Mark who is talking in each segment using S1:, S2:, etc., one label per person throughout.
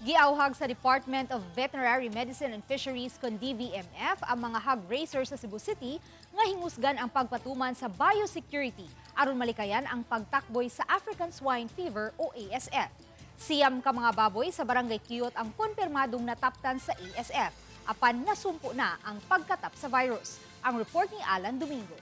S1: Giauhag sa Department of Veterinary Medicine and Fisheries kon DVMF ang mga hog raisers sa Cebu City nga hingusgan ang pagpatuman sa biosecurity aron malikayan ang pagtakboy sa African Swine Fever o ASF. Siyam ka mga baboy sa Barangay Kiyot ang konfirmadong nataptan sa ASF. Apan nasumpo na ang pagkatap sa virus. Ang report ni Alan Domingo.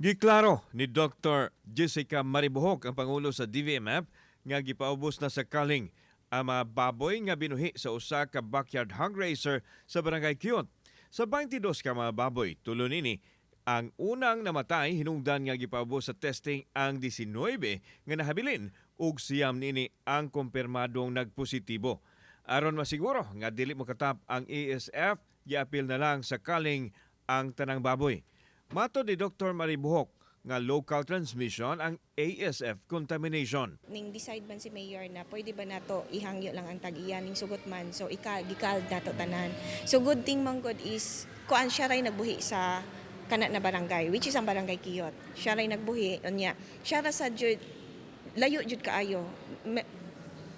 S2: Giklaro ni Dr. Jessica Maribuhok ang Pangulo sa DVMF nga gipaubos na sa kaling ang mga baboy nga binuhi sa usa ka backyard hog raiser sa Barangay Kiyot. Sa 22 ka mga baboy, tulo nini ang unang namatay hinungdan nga gipaubos sa testing ang 19 nga nahabilin ug siyam nini ang kumpirmadong nagpositibo. Aron masiguro nga dili makatap ang ASF, giapil na lang sa kaling ang tanang baboy. Matod ni Dr. Maribuhok nga local transmission ang ASF contamination.
S3: Ning decide man si Mayor na pwede ba nato ihangyo lang ang tag-iyan ning sugot man, so gikald nato tanan. So good thing man good is kuan siya ray nagbuhi sa kana na barangay, which is ang Barangay Kiyot. Siya ray nagbuhi unya. Siya ra sa jud layo jud kaayo.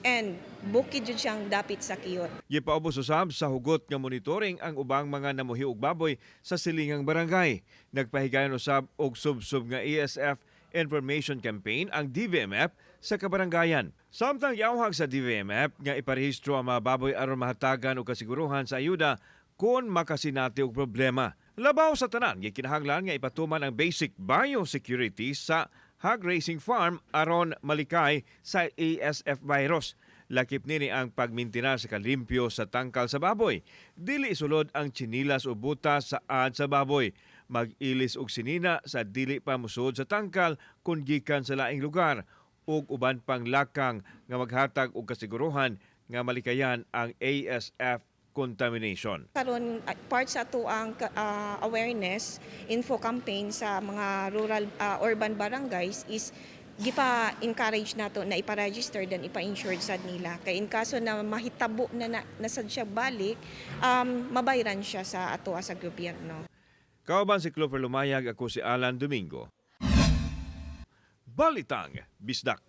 S3: And bukid jud siyang dapit sa Kiyot.
S2: Gipaubos usab sa hugot nga monitoring ang ubang mga namuhi og baboy sa silingang barangay. Nagpahigayon usab og sub-sub nga ASF information campaign ang DVMF sa kabarangayan. Samtang giauhag sa DVMF nga iparehistro ang mga baboy aron mahatagan og kasiguruhan sa ayuda kung makasinati og problema. Labaw sa tanan, gikinahanglan nga ipatuman ang basic biosecurity sa hog raising farm aron malikay sa ASF virus. Lakip nini ang pagmintinar sa kalimpyo sa tangkal sa baboy. Dili isulod ang tsinilas o butas sa ad sa baboy. Mag-ilis og sinina sa dili pa musud sa tangkal kung gikan sa laing lugar ug uban pang lakang nga maghatag og kasiguruhan nga malikayan ang ASF contamination.
S3: Karon part sa ato ang awareness info campaign sa mga rural urban barangays is gipa-encourage nato na ipa-register dan ipa-insured sad nila. Kay in kaso na mahitabo na nasad siya balik, mabayran siya sa ato sa gobyerno.
S2: Kauban si Clover Lumayag, ako si Alan Domingo. Balitang Bisdak.